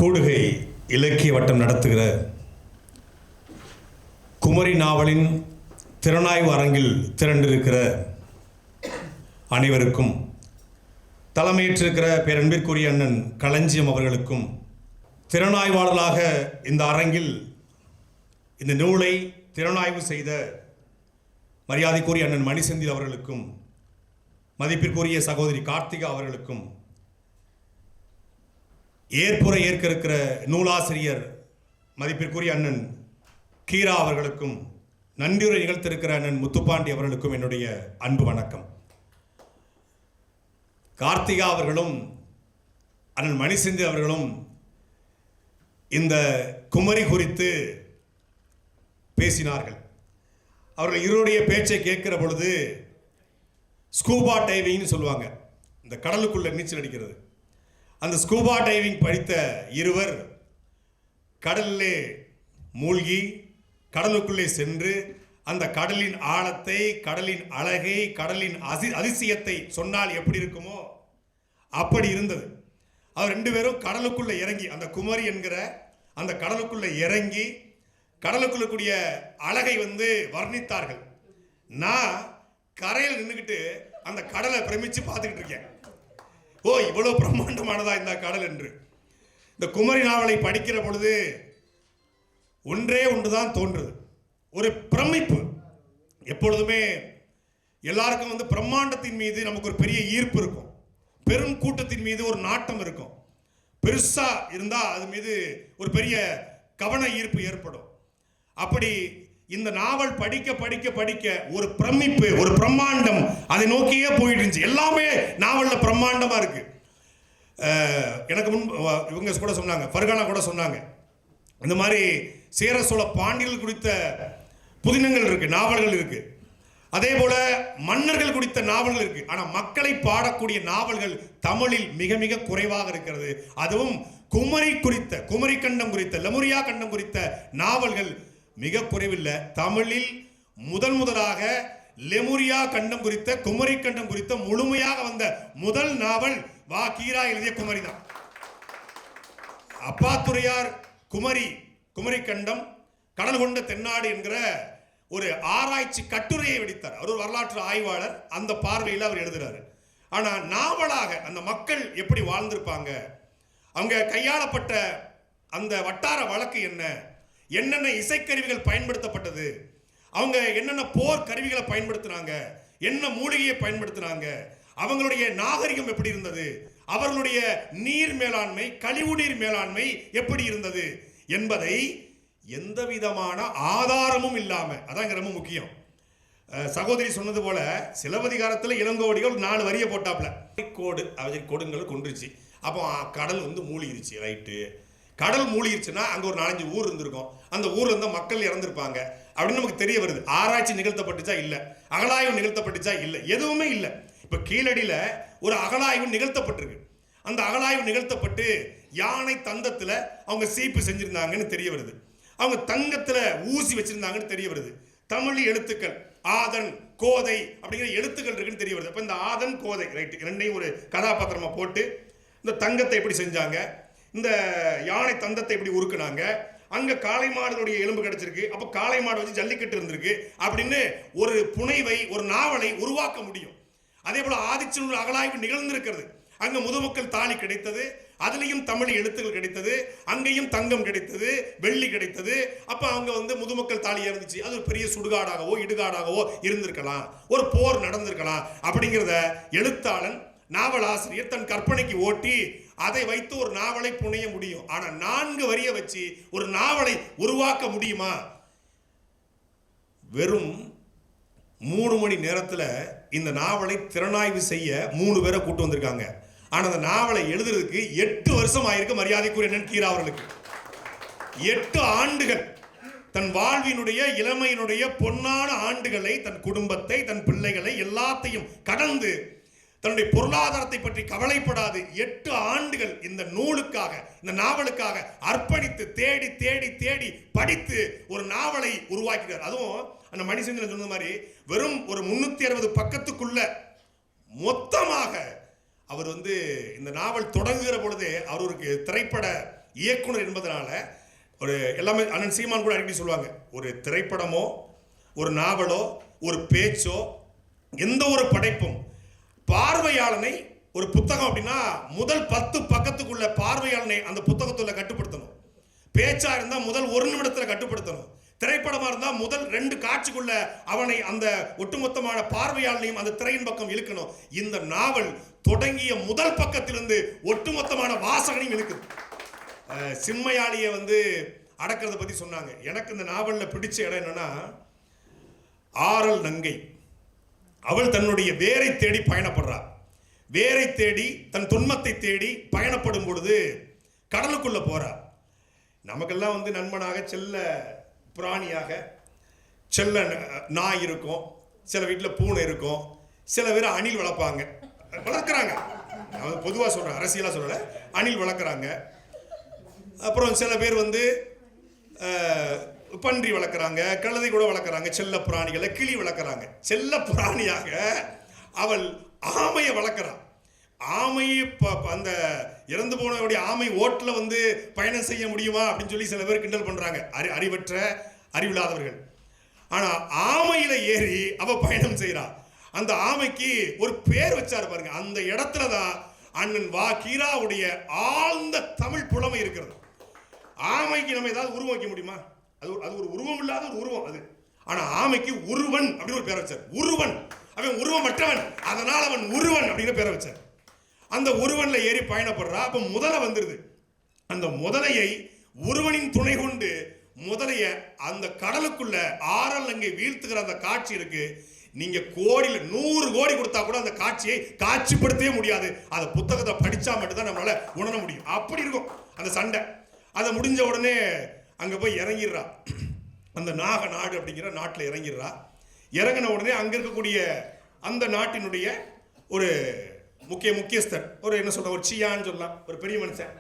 கூடுகை இலக்கிய வட்டம் நடத்துகிற குமரி நாவலின் திறனாய்வு அரங்கில் திரண்டிருக்கிற அனைவருக்கும், தலைமையேற்றிருக்கிற பேரன்பிற்குரிய அண்ணன் களஞ்சியம் அவர்களுக்கும், திறனாய்வாளர்களாக இந்த அரங்கில் இந்த நூலை திறனாய்வு செய்த மரியாதைக்குரிய அண்ணன் மணிசெந்தில் அவர்களுக்கும், மதிப்பிற்குரிய சகோதரி கார்த்திகா அவர்களுக்கும், ஏற்புரை ஏற்க இருக்கிற நூலாசிரியர் மதிப்பிற்குரிய அண்ணன் கீரா அவர்களுக்கும், நன்றியுரை நிகழ்த்திருக்கிற அண்ணன் முத்துப்பாண்டி அவர்களுக்கும் என்னுடைய அன்பு வணக்கம். கார்த்திகா அவர்களும் அண்ணன் மணிசெந்தில் அவர்களும் இந்த குமரி குறித்து பேசினார்கள். அவர்கள் இருவருடைய பேச்சை கேட்கிற பொழுது ஸ்கூபா டைவிங்னு சொல்லுவாங்க, இந்த கடலுக்குள்ள நீச்சல் அடிக்கிறது. அந்த ஸ்கூபா டைவிங் படித்த இருவர் கடலிலே மூழ்கி கடலுக்குள்ளே சென்று அந்த கடலின் ஆழத்தை, கடலின் அழகை, கடலின் அதிசயத்தை சொன்னால் எப்படி இருக்குமோ அப்படி இருந்தது. அவர் ரெண்டு பேரும் கடலுக்குள்ள இறங்கி, அந்த குமரி என்கிற அந்த கடலுக்குள்ள இறங்கி கடலுக்குள்ள கூடிய அழகை வர்ணித்தார்கள். நான் கரையில் நின்றுக்கிட்டு அந்த கடலை பிரமிச்சு பார்த்துக்கிட்டு இருக்கேன். ஓ, இவ்வளவு பிரம்மாண்டமானதா இந்த கடல் என்று. இந்த குமரி நாவலை படிக்கிற பொழுது ஒன்றே ஒன்றுதான் தோன்றுது, ஒரு பிரமிப்பு. எப்பொழுதுமே எல்லாருக்கும் பிரம்மாண்டத்தின் மீது நமக்கு ஒரு பெரிய ஈர்ப்பு இருக்கும், பெரும் கூட்டத்தின் மீது ஒரு நாட்டம் இருக்கும். பெருசா இருந்தா அது மீது ஒரு பெரிய கவன ஈர்ப்பு ஏற்படும். அப்படி இந்த நாவல் படிக்க படிக்க படிக்க ஒரு பிரமிப்பு, ஒரு பிரம்மாண்டம் அதை நோக்கியே போயிட்டு இருந்துச்சு. எல்லாமே நாவல்ல பிரம்மாண்டமா இருக்கு. எனக்கு முன் இவங்க கூட சொன்னாங்க, ஃபர்கானா கூட சொன்னாங்க, இந்த மாதிரி சேர சோழ பாண்டியர்கள் குறித்த புதினங்கள் இருக்கு, நாவல்கள் இருக்கு. அதே போல மன்னர்கள் குறித்த நாவல்கள் இருக்கு. ஆனா மக்களை பாடக்கூடிய நாவல்கள் தமிழில் மிக மிக குறைவாக இருக்கிறது. அதுவும் குமரி குறித்த, குமரி கண்டம் குறித்த, லெமுரியா கண்டம் குறித்த நாவல்கள் மிக குறைவில்லை. தமிழில் முதலாக லெமுரியா கண்டம் குறித்த, குமரி கண்டம் குறித்த முழுமையாக வந்த முதல் நாவல் வா கீரா எழுதிய குமரி தான். அப்பாத்துரையார் குமரி கண்டம், கடல் கொண்ட தென்னாடு என்கிற ஒரு ஆராய்ச்சி கட்டுரையை வெடித்தார். அவர் ஒரு வரலாற்று ஆய்வாளர், அந்த பார்வையில் அவர் எழுதுறாரு. ஆனா நாவலாக அந்த மக்கள் எப்படி வாழ்ந்திருப்பாங்க, அவங்க கையாளப்பட்ட அந்த வட்டார வழக்கு என்ன, என்னென்ன இசைக்கருவிகள் பயன்படுத்தப்பட்டது, அவங்க என்னென்ன போர் கருவிகளை பயன்படுத்தினாங்க, என்ன மூலிகையை பயன்படுத்தினாங்க, அவங்களுடைய நாகரிகம் எப்படி இருந்தது, அவர்களுடைய நீர் மேலாண்மை, கழிவு நீர் மேலாண்மை எப்படி இருந்தது என்பதை எந்த விதமான ஆதாரமும் இல்லாம, அதான் ரொம்ப முக்கியம். சகோதரி சொன்னது போல சிலப்பதிகாரத்தில் இளங்கோவடிகள் 4 வரியை போட்டாப்ல, கோடு கொடுங்கள் கொண்டுருச்சு. அப்போ கடல் மூழ்கிருச்சு. ரைட்டு, கடல் மூழ்கிருச்சுன்னா அங்கே ஒரு 4-5 ஊர் இருந்திருக்கும், அந்த ஊர்ல இருந்த மக்கள் இறந்துருப்பாங்க அப்படின்னு நமக்கு தெரிய வருது. ஆராய்ச்சி நிகழ்த்தப்பட்டுச்சா இல்லை, அகழாய்வு நிகழ்த்தப்பட்டுச்சா இல்லை, எதுவுமே இல்லை. இப்போ கீழடியில் ஒரு அகழாய்வு நிகழ்த்தப்பட்டிருக்கு. அந்த அகழாய்வு நிகழ்த்தப்பட்டு யானை தந்தத்தில் அவங்க சீப்பு செஞ்சிருந்தாங்கன்னு தெரிய வருது, அவங்க தங்கத்தில் ஊசி வச்சிருந்தாங்கன்னு தெரிய வருது. தமிழ் எழுத்துக்கள் ஆதன் கோதை அப்படிங்கிற எழுத்துக்கள் இருக்குன்னு தெரிய வருது. அப்போ இந்த ஆதன் கோதை ரைட்டு ரெண்டையும் ஒரு கதாபாத்திரமா போட்டு இந்த தங்கத்தை எப்படி செஞ்சாங்க, இந்த யானை தந்தத்தை எப்படி உருக்குனாங்க, அங்க காளை மாடுடைய எலும்பு கிடைச்சிருக்கு, அப்ப காளை மாடு வச்சு ஜல்லிக்கட்டு இருந்திருக்கு அப்படின்னு ஒரு புனைவை, ஒரு நாவலை உருவாக்க முடியும். அதே போல ஆதிச்சநல்லூர் அகழாய்வு நிகழ்ந்திருக்கிறது. அங்க முதுமக்கள் தாலி கிடைத்தது, அதுலயும் தமிழ் எழுத்துக்கள் கிடைத்தது, அங்கேயும் தங்கம் கிடைத்தது, வெள்ளி கிடைத்தது. அப்ப அவங்க முதுமக்கள் தாலி இருந்துச்சு, அது ஒரு பெரிய சுடுகாடாகவோ இடுகாடாகவோ இருந்திருக்கலாம், ஒரு போர் நடந்திருக்கலாம் அப்படிங்கிறத எழுத்தாளன், நாவல் ஆசிரியர் தன் கற்பனைக்கு ஓட்டி அதை வைத்து ஒரு நாவலை புனைய முடியும். ஆனா 4 வரியை வச்சு ஒரு நாவலை உருவாக்க முடியுமா? வெறும் 3 மணி நேரத்தில் இந்த நாவலை திறனாய்வு செய்ய 3 பேரை கூட்டு வந்திருக்காங்க. ஆனா அந்த நாவலை எழுதுறதுக்கு 8 வருஷம் ஆயிருக்கு மரியாதைக்குரிய அண்ணன் கீரா அவர்களுக்கு. 8 ஆண்டுகள் தன் வாழ்வினுடைய, இளமையினுடைய பொன்னான ஆண்டுகளை, தன் குடும்பத்தை, தன் பிள்ளைகளை எல்லாத்தையும் கடந்து தன்னுடைய பொருளாதாரத்தை பற்றி கவலைப்படாது 8 ஆண்டுகள் இந்த நூலுக்காக, இந்த நாவலுக்காக அர்ப்பணித்து தேடி தேடி தேடி படித்து ஒரு நாவலை உருவாக்கினார். அதுவும் அந்த மணிசெந்தில் சொன்ன மாதிரி வெறும் ஒரு 360 பக்கத்துக்குள்ள மொத்தமாக அவர் இந்த நாவல் தொடங்குகிற பொழுதே அவருக்கு திரைப்பட இயக்குனர் என்பதனால ஒரு எல்லாமே அண்ணன் சீமான் கூட அடிக்கடி சொல்லுவாங்க, ஒரு திரைப்படமோ ஒரு நாவலோ ஒரு பேச்சோ எந்த ஒரு படைப்பும் பார்வையாளனை ஒரு புத்தகம் அப்படின்னா முதல் 10 பக்கத்துக்குள்ள பார்வையாளனை அந்த புத்தகத்துல கட்டுப்படுத்தணும். பேச்சா இருந்தா முதல் 1 நிமிடத்துல கட்டுப்படுத்தணும். திரைப்படமா இருந்தா முதல் 2 காட்சிக்குள்ள அவனை அந்த ஒட்டுமொத்தமான பார்வையாளனையும் அந்த திரையின் பக்கம் இழுக்கணும். இந்த நாவல் தொடங்கிய முதல் பக்கத்திலிருந்து ஒட்டுமொத்தமான வாசகனையும் இழுக்குது. சிம்மையாளியை அடக்கிறத பத்தி சொன்னாங்க. எனக்கு இந்த நாவல்ல பிடிச்ச இடம் என்னன்னா, ஆரல் நங்கை அவள் தன்னுடைய வேரை தேடி பயணப்படுறாள். வேரை தேடி தன் துன்பத்தை தேடி பயணப்படும் பொழுது கடலுக்குள்ள போறாள். நமக்கெல்லாம் நண்பனாக செல்ல பிராணியாக செல்ல நாய் இருக்கும், சில வீட்டில் பூனை இருக்கும், சில பேர் அணில் வளர்க்குறாங்க. பொதுவாக சொல்கிறேன், அரசியலாக சொல்லலை, அணில் வளர்க்குறாங்க. அப்புறம் சில பேர் பன்றி வளர்க்குறாங்க, கழுதை கூட வளர்க்குறாங்க, செல்ல பிராணிகளை கிளி வளர்க்குறாங்க. செல்ல பிராணியாக அவள் ஆமையை வளர்க்குறான். ஆமையை அந்த இறந்து போனவருடைய ஆமை ஓட்டில் பயணம் செய்ய முடியுமா அப்படின்னு சொல்லி சில பேர் கிண்டல் பண்றாங்க, அறிவற்ற அறிவில்லாதவர்கள். ஆனா ஆமையில ஏறி அவ பயணம் செய்யறா. அந்த ஆமைக்கு ஒரு பேர் வச்சாரு பாருங்க. அந்த இடத்துல தான் அண்ணன் வா கீராவுடைய ஆழ்ந்த தமிழ் புலமை இருக்கிறது. ஆமைக்கு நம்ம ஏதாவது உருவம் வைக்க முடியுமா? அது ஒரு உருவம் இல்லாத ஒரு உருவம் அது. ஆனா ஆமைக்கு உருவன் அப்படின்னு ஒரு பேர் வச்சார். உருவன், அவன் உருவமற்றவன், அதனால் அவன் உருவன் அப்படின்னு பேரை வச்சார். அந்த உருவன்ல ஏறி பயணப்படுறா. அப்ப முதலை வந்துருது. அந்த முதலையை உருவனின் துணை கொண்டு முதலைய அந்த கடலுக்குள்ள ஆரல் அங்கே வீழ்த்துகிற அந்த காட்சி இருக்கு. நீங்க கோடியில் 100 கோடி கொடுத்தா கூட அந்த காட்சியை காட்சிப்படுத்தவே முடியாது. அந்த புத்தகத்தை படிச்சா மட்டும்தான் நம்மளால உணர முடியும். அப்படி இருக்கும் அந்த சண்டை. அதை முடிஞ்ச உடனே அங்க போய் இறங்கிடுறா. அந்த நாக நாடு அப்படிங்கிற நாட்டில் இறங்கிடுறா. இறங்கின உடனே அங்க இருக்கக்கூடிய அந்த நாட்டினுடைய ஒரு முக்கியஸ்தர், ஒரு என்ன சொல்ற, ஒரு சியான்னு சொல்லலாம், ஒரு பெரிய மனுஷன்,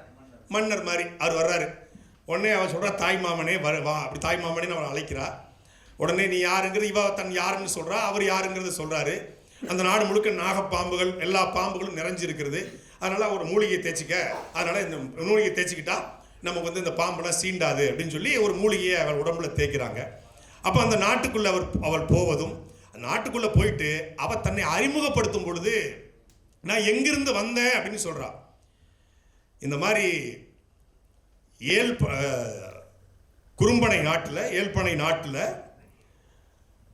மன்னர் மாதிரி அவர் வர்றாரு. உடனே அவன் சொல்றா, தாய் மாமனே வா அப்படி தாய் மாமனே அவன் அழைக்கிறா. உடனே நீ யாருங்கிறது, இவ தன் யாருன்னு சொல்றா, அவர் யாருங்கிறது சொல்றாரு. அந்த நாடு முழுக்க நாகப்பாம்புகள், எல்லா பாம்புகளும் நிறைஞ்சிருக்கிறது. அதனால ஒரு மூலிகையை தேய்ச்சிக்க, அதனால இந்த மூலிகையை தேய்ச்சிக்கிட்டா நமக்கு இந்த பாம்பெல்லாம் சீண்டாது அப்படின்னு சொல்லி ஒரு மூலிகையை அவள் உடம்புல தேய்க்கிறாங்க. அப்போ அந்த நாட்டுக்குள்ள அவள் போவதும், நாட்டுக்குள்ள போயிட்டு அவ தன்னை அறிமுகப்படுத்தும் பொழுது, நான் எங்கிருந்து வந்தேன் அப்படின்னு சொல்றா. இந்த மாதிரி குறும்பனை நாட்டில், ஏல்பனை நாட்டில்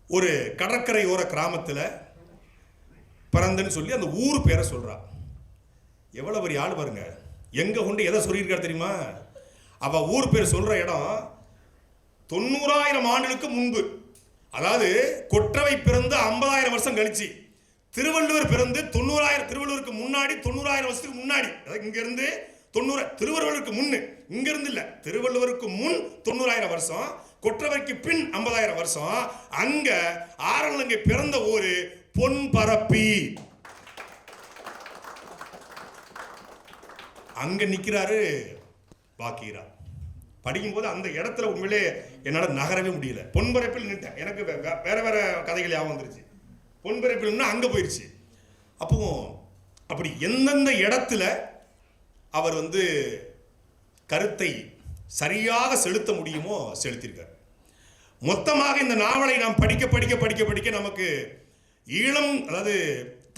ஒரு கடற்கரை ஓர கிராமத்தில் பிறந்தன்னு சொல்லி அந்த ஊர் பேரை சொல்றா. எவ்வளவு பெரிய ஆள் பாருங்க. எங்க கொண்டு எதை சொல்லியிருக்காரு தெரியுமா? அவ ஊர் பேர் சொல்ற இடம் 90,000 ஆண்டுகளுக்கு முன்பு, அதாவது கொற்றவை பிறந்து 50,000 வருஷம் கழிச்சு, திருவள்ளுவர் பிறந்து 90,000, திருவள்ளுவருக்கு முன்னாடி 90,000 வருஷத்துக்கு முன்னாடி, இங்க இருந்து 90, திருவள்ளுவருக்கு முன்னு, இங்க இருந்து இல்ல, திருவள்ளுவருக்கு முன் 90,000 வருஷம், கொற்றவைக்கு பின் 50,000 வருஷம். அங்க ஆரலங்கை பிறந்த ஊரு பொன்பரப்பி. அங்க நிக்கிறாரு வாக்கீரா. படிக்கும் போது அந்த இடத்துல உண்மையிலே என்னால நகரவே முடியல. பொன்பரப்பில் நின்றேன். எனக்கு வேற வேற கதைகள் ஞாபகம் வந்துருச்சு. பொன்பரப்பில்னா அங்க போயிருச்சு. அப்போ அப்படி எந்தெந்த இடத்துல அவர் கருத்தை சரியாக செலுத்த முடியுமோ செலுத்தியிருக்கார். மொத்தமாக இந்த நாவலை நாம் படிக்க படிக்க படிக்க படிக்க நமக்கு ஈழம், அதாவது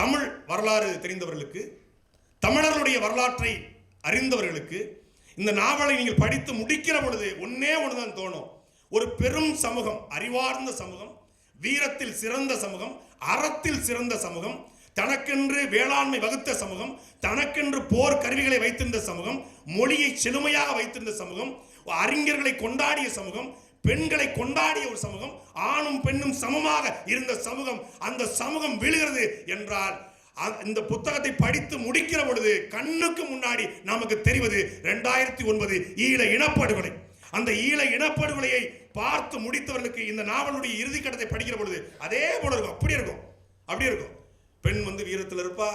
தமிழ் வரலாறு தெரிந்தவர்களுக்கு, தமிழர்களுடைய வரலாற்றை அறிந்தவர்களுக்கு இந்த நாவலை நீங்கள் படித்து முடிக்கிற பொழுது ஒன்னே ஒன்றுதான் தோணும். ஒரு பெரும் சமூகம், அறிவார்ந்த சமூகம், வீரத்தில் சிறந்த சமூகம், அறத்தில் சிறந்த சமூகம், தனக்கென்று வேளாண்மை வகுத்த சமூகம், தனக்கென்று போர் கருவிகளை வைத்திருந்த சமூகம், மொழியை செழுமையாக வைத்திருந்த சமூகம், அறிஞர்களை கொண்டாடிய சமூகம், பெண்களை கொண்டாடிய ஒரு சமூகம், ஆணும் பெண்ணும் சமமாக இருந்த சமூகம். அந்த சமூகம் விழுகிறது என்றால் இந்த புத்தகத்தை படித்து முடிக்கிற பொழுது கண்ணுக்கு முன்னாடி நமக்கு தெரிவது 2009 ஈழ இனப்படுகொலை. அந்த ஈழ இனப்படுகொலையை பார்த்து முடித்தவர்களுக்கு இந்த நாவலுடைய இறுதி கட்டத்தை படிக்கிற பொழுது அதே போல இருக்கும். அப்படி இருக்கும். பெண் வீரத்தில் இருப்பா,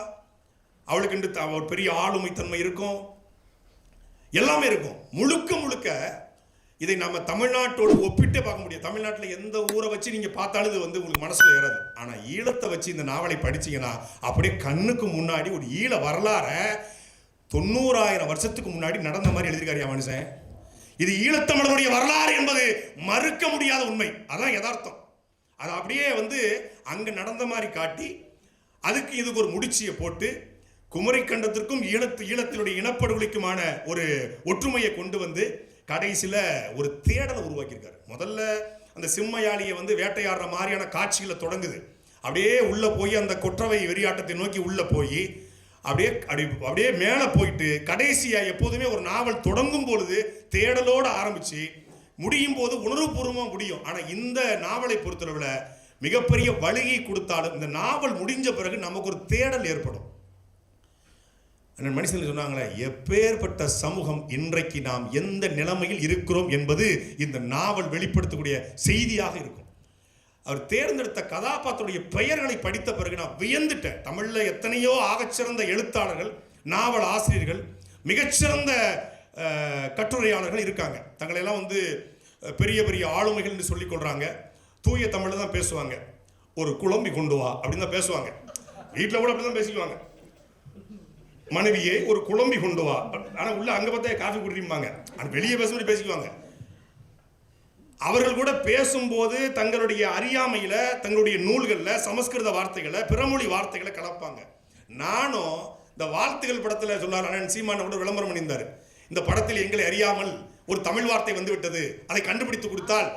அவளுக்கு ஒரு பெரிய ஆளுமைத்தன்மை இருக்கும், எல்லாமே இருக்கும். முழுக்க முழுக்க இதை நம்ம தமிழ்நாட்டோடு ஒப்பிட்டே பார்க்க முடியும். தமிழ்நாட்டில் எந்த ஊரை வச்சு நீங்க பார்த்தாலும் இது உங்களுக்கு மனசுல ஏறாது. ஆனா ஈழத்தை வச்சு இந்த நாவலை படிச்சீங்கன்னா அப்படியே கண்ணுக்கு முன்னாடி ஒரு ஈழ வரலாற 90,000 வருஷத்துக்கு முன்னாடி நடந்த மாதிரி எழுதியிருக்காரு மனுஷன். இது ஈழத்தமிழருடைய வரலாறு என்பது மறுக்க முடியாத உண்மை. அதான் யதார்த்தம். அது அப்படியே அங்க நடந்த மாதிரி காட்டி அதுக்கு இதுக்கு ஒரு முடிச்சியை போட்டு குமரிக்கண்டத்திற்கும் ஈழத்தினுடைய இனப்படுகொலைக்குமான ஒரு ஒற்றுமையை கொண்டு கடைசியில் ஒரு தேடலை உருவாக்கியிருக்காரு. முதல்ல அந்த சிம்மையாளியை வேட்டையாடுற மாதிரியான காட்சிகளை தொடங்குது. அப்படியே உள்ள போய் அந்த கொற்றவை வெறியாட்டத்தை நோக்கி உள்ள போய் அப்படியே மேலே போயிட்டு கடைசியா எப்போதுமே ஒரு நாவல் தொடங்கும் பொழுது தேடலோடு ஆரம்பிச்சு முடியும் போது உணர்வுபூர்வமாக முடியும். ஆனால் இந்த நாவலை பொறுத்தளவில் மிகப்பெரிய வழியை கொடுத்தாலும் இந்த நாவல் முடிஞ்ச பிறகு நமக்கு ஒரு தேடல் ஏற்படும். மனுஷன் சொன்னாங்களே, எப்பேற்பட்ட சமூகம் இன்றைக்கு நாம் எந்த நிலைமையில் இருக்கிறோம் என்பது இந்த நாவல் வெளிப்படுத்தக்கூடிய செய்தியாக இருக்கும். அவர் தேர்ந்தெடுத்த கதாபாத்திரத்துடைய பெயர்களை படித்த பிறகு நான் வியந்துட்டேன். தமிழில் எத்தனையோ ஆகச்சிறந்த எழுத்தாளர்கள், நாவல் ஆசிரியர்கள், மிகச்சிறந்த கட்டுரையாளர்கள் இருக்காங்க. தங்களையெல்லாம் பெரிய பெரிய ஆளுமைகள் என்று சொல்லிக் கொள்றாங்க. தூய தமிழில் தான் பேசுவாங்க. ஒரு குழம்பி கொண்டு வா அப்படின்னு தான் பேசுவாங்க. வீட்டில் கூட அப்படி தான் பேசிக்குவாங்க. மனைவியே ஒரு குழம்பி கொண்டு வா, ஆனால் உள்ள அங்கே பார்த்தா காஃபி குடிப்பாங்க. ஆனால் வெளியே பேசும்போது பேசிக்குவாங்க. அவர்கள் கூட பேசும்போது தங்களுடைய அறியாமையில தங்களுடைய நூல்களில் சமஸ்கிருத வார்த்தைகளை பிறமொழி வார்த்தைகளை கலப்பாங்க. நானும் இந்த வாழ்த்துகள் படத்தில் சொன்னார் அண்ணன் சீமான் கூட விளம்பரம் பண்ணியிருந்தார். இந்த படத்தில் எங்களை அறியாமல் ஒரு தமிழ் வார்த்தை விட்டது, அதை கண்டுபிடித்து கொடுத்தால்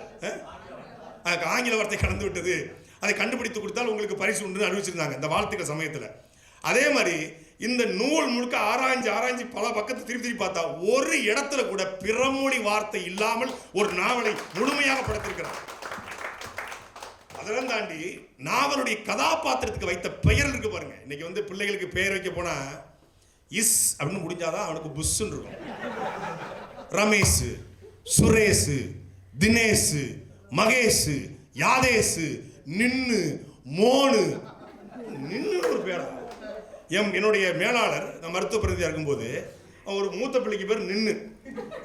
ஆங்கில வார்த்தை கலந்து விட்டது, அதை கண்டுபிடித்து கொடுத்தால் உங்களுக்கு பரிசு உண்டு அறிவிச்சிருந்தாங்க இந்த வாழ்த்துக்கள் சமயத்தில். அதே மாதிரி இந்த நூல் முழுக்க ஆராய்ஞ்சு பல பக்கத்தை திருப்பி பார்த்தா ஒரு இடத்துல கூட பிறமொழி வார்த்தை இல்லாமல் ஒரு நாவலை முழுமையாக படைத்திருக்கிறார். அதெல்லாம் தாண்டி நாவலுடைய கதாபாத்திரத்துக்கு வைத்த பெயர் இருக்கு பாருங்க. இன்னைக்கு பிள்ளைகளுக்கு பெயர் வைக்க போனா இஸ் அப்படின்னு முடிஞ்சாதான் அவனுக்கு புஷ்ன்னு இருக்கும். ரமேஷ், சுரேஷ், தினேஷ், மகேஷ், யாதேஷ், நின்னு, மோனு, நின்னு ஒரு பேரா. என்னுடைய மேலாளர் நான் மருத்துவ பிரதிநிதியாக இருக்கும்போது ஒரு மூத்த பிள்ளைக்கு பேர் நின்னு,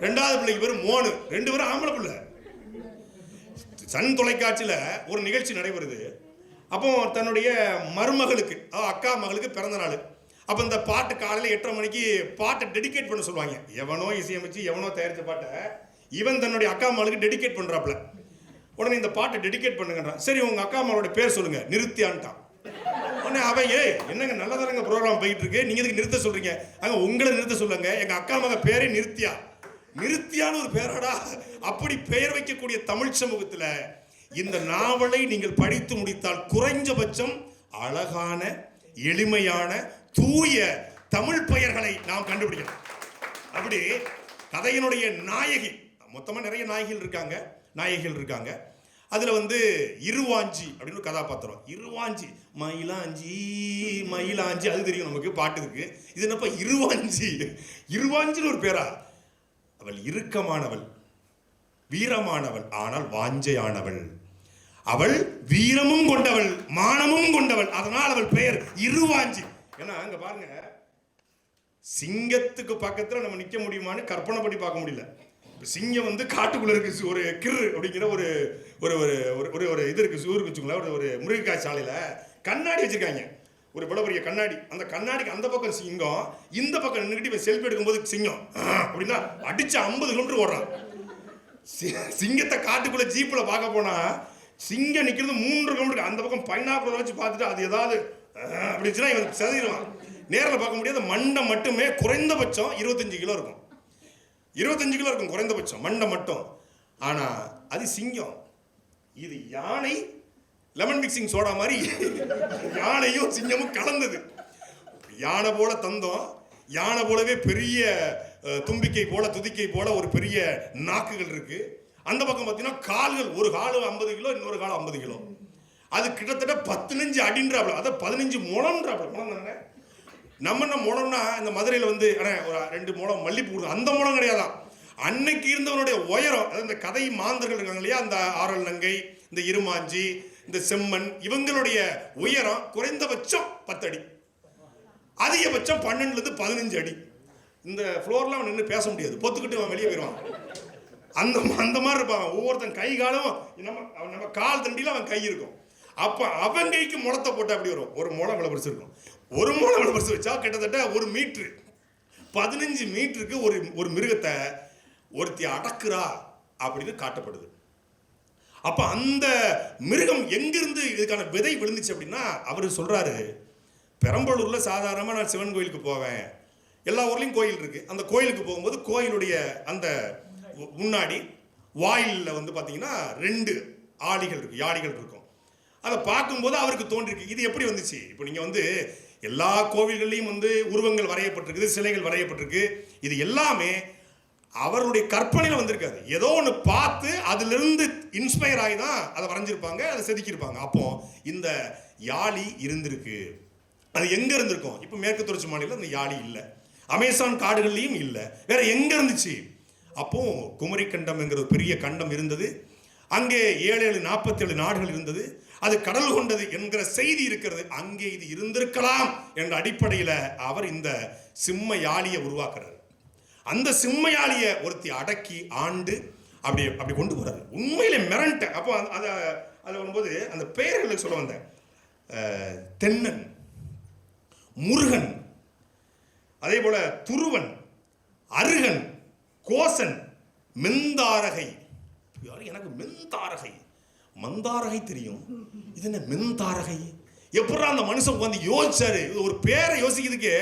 ரெண்டாவது பிள்ளைக்கு பேர் மோனு, 2 பேரும் ஆம்பளை பிள்ளை. சன் தொலைக்காட்சியில் ஒரு நிகழ்ச்சி நடைபெறுது. அப்போ தன்னுடைய மருமகளுக்கு அக்கா மகளுக்கு பிறந்த நாள். அப்போ இந்த பாட்டு காலையில் 8:30 மணிக்கு பாட்டை டெடிகேட் பண்ண சொல்லுவாங்க. எவனோ இசையமைச்சு எவனோ தயாரித்த பாட்டை இவன் தன்னுடைய அக்கா மகளுக்கு டெடிகேட் பண்ணுறாப்புல. உடனே இந்த பாட்டை டெடிகேட் பண்ணுங்கன்றான். சரி உங்கள் அக்கா மகளோட பேர் சொல்லுங்க, நிறுத்தியான்ட்டான். உடனே அவன் என்னங்க நல்லதானங்க ப்ரோக்ராம் போயிட்டு இருக்கு, நீங்க எதுக்கு நிறுத்த சொல்றீங்க? அங்க உங்களை நிறுத்த சொல்லுங்க, எங்க அக்கா மக பேரே நிறுத்தியா. நிறுத்தியான்னு ஒரு பேராடா. அப்படி பெயர் வைக்கக்கூடிய தமிழ் சமூகத்தில் இந்த நாவலை நீங்கள் படித்து முடித்தால் குறைஞ்சபட்சம் அழகான எளிமையான தூய தமிழ் பெயர்களை நாம் கண்டுபிடிக்கலாம். அப்படி கதையினுடைய நாயகி, மொத்தமாக நிறைய நாயகிகள் இருக்காங்க. அதுல இருவாஞ்சி அப்படின்னு ஒரு கதாபாத்திரம். இருவாஞ்சி, மயிலாஞ்சி அது தெரியும் நமக்கு, பாட்டு இருக்கு. இது என்னப்பா இருவாஞ்சின்னு ஒரு பேரா? அவள் இறுக்கமானவள், வீரமானவள், ஆனால் வாஞ்சையானவள். அவள் வீரமும் கொண்டவள், மானமும் கொண்டவள். அதனால் அவள் பெயர் இருவாஞ்சி. ஏன்னா அங்க பாருங்க, சிங்கத்துக்கு பக்கத்துல நம்ம நிக்க முடியுமான்னு கற்பனை பண்ணி பார்க்க முடியல. சிங்கம் காட்டுக்குள்ள இருக்கு. ஒரு கிரு அப்படிங்கிற ஒரு ஒரு ஒரு ஒரு இது இருக்கு, ஊருக்கு வச்சுங்களேன். ஒரு முருங்கைக்காய் சாலையில கண்ணாடி வச்சிருக்காங்க, ஒரு பெரிய கண்ணாடி. அந்த கண்ணாடிக்கு அந்த பக்கம் சிங்கம், இந்த பக்கம் நின்றுக்கிட்டு செல்ஃபி எடுக்கும்போது சிங்கம் அப்படின்னா அடிச்சு 50 கிலோமீட்டர் ஓடுறான். சிங்கத்தை காட்டுக்குள்ள ஜீப்ல பார்க்க போனா சிங்கம் நிக்கிறது 3 கிலோமீட்டர். அந்த பக்கம் பைனாக்குள்ள வச்சு பார்த்துட்டு அது ஏதாவது அப்படின்னா இவன் செதறிடுவான். நேரில் பார்க்க முடியாத மண்டை மட்டுமே குறைந்தபட்சம் 25 கிலோ இருக்கும். 25 கிலோ இருக்கும் குறைந்தபட்சம் மண்டை மட்டும். ஆனா அது சிங்கம். இது யானை லெமன் மிக்சிங் சோடா மாதிரி யானையும் சிங்கமும் கலந்தது. யானை போல தந்தம், யானை போலவே பெரிய தும்பிக்கை போல துதிக்கை போல ஒரு பெரிய நாக்குகள் இருக்கு. அந்த பக்கம் பார்த்தீங்கன்னா கால்கள், ஒரு கால் 50 கிலோ, இன்னொரு கால் 50 கிலோ. அது கிட்டத்தட்ட 15 அடின்றாப்ல, அதை 15 முழம்ன்றாப்ல. முழம் தானே. நம்ம என்ன முழம்னா இந்த மதுரையில் ஒரு 2 முழம் மல்லிப்பூ, அந்த முழம் கிடையாதான். அன்னைக்கு இருந்தவனுடைய உயரம், அதாவது இந்த கதை மாந்தர்கள் இருக்காங்க இல்லையா, அந்த ஆரல் நங்கை, இந்த இருமாஞ்சி, இந்த செம்மன், இவங்களுடைய உயரம் குறைந்தபட்சம் 10 அடி, அதிகபட்சம் 12 to 15 அடி. இந்த ஃப்ளோர்லாம் அவன் நின்று பேச முடியாது, பொத்துக்கிட்டு அவன் வெளியே போயிடுவான். அந்த மாதிரி இருப்பான். ஒவ்வொருத்தன் கை காலும் நம்ம கால் தண்டியில் அவன் கை இருக்கும். அப்போ அவன் கைக்கு முளத்தை போட்டு அப்படி வரும். ஒரு முளம் விளை பெருசு இருக்கும். ஒரு முளம் விளை பெருசு வச்சா கிட்டத்தட்ட 1 மீட்டரு 15 மீட்டருக்கு ஒரு ஒரு மிருகத்தை ஒருத்தி அடக்குறா அப்படின்னு காட்டப்படுது. அப்ப அந்த மிருகம் எங்கிருந்து இதுக்கான விதை விழுந்துச்சு அப்படின்னா, அவர் சொல்றாரு, பெரம்பலூர்ல சாதாரணமா நான் சிவன் கோயிலுக்கு போவேன், எல்லா ஊர்லயும் கோயில் இருக்கு. அந்த கோயிலுக்கு போகும்போது கோயிலுடைய அந்த முன்னாடி வாயிலில் வந்து பார்த்தீங்கன்னா 2 ஆடிகள் இருக்கு, யாடிகள் இருக்கும். அதை பார்க்கும்போது அவருக்கு தோன்றிருக்கு, இது எப்படி வந்துச்சு? இப்போ நீங்க வந்து எல்லா கோவில்கள்லையும் வந்து உருவங்கள் வரையப்பட்டிருக்கு, சிலைகள் வரையப்பட்டிருக்கு. இது எல்லாமே அவருடைய கற்பனையில் வந்திருக்காது. ஏதோ ஒன்று பார்த்து அதிலிருந்து இன்ஸ்பயர் ஆகி தான் அதை வரைஞ்சிருப்பாங்க, அதை செதுக்கியிருப்பாங்க. அப்போ இந்த யாழி இருந்திருக்கு. அது எங்க இருந்திருக்கும்? இப்போ மேற்கு தொடர்ச்சி மாநிலம் அந்த யாழி இல்லை, அமேசான் காடுகள்லையும் இல்லை, வேற எங்க இருந்துச்சு? அப்போ குமரி கண்டம் என்கிற ஒரு பெரிய கண்டம் இருந்தது. அங்கே 47 நாடுகள் இருந்தது. அது கடல் கொண்டது என்கிற செய்தி இருக்கிறது. அங்கே இது இருந்திருக்கலாம் என்ற அடிப்படையில் அவர் இந்த சிம்ம யாழியை உருவாக்குறாரு. அந்த சிம்ம யாழியை ஒருத்தி அடக்கி ஆண்டு அப்படி கொண்டு போறாரு. உண்மையிலே மிரண்ட. அப்போ அதை வரும்போது அந்த பெயர்களை சொல்ல வந்தேன். தென்னன், முருகன், அதே போல துருவன், அருகன், கோசன், மெந்தாரகை. எனக்கு மெந்தாரகை, மந்தாரகை தெரியும், இது என்ன மெந்தாரகை? எப்படா அந்த மனுஷன் வந்து யோசிச்சாரு? ஒரு பேரை யோசிக்கிறதுக்கு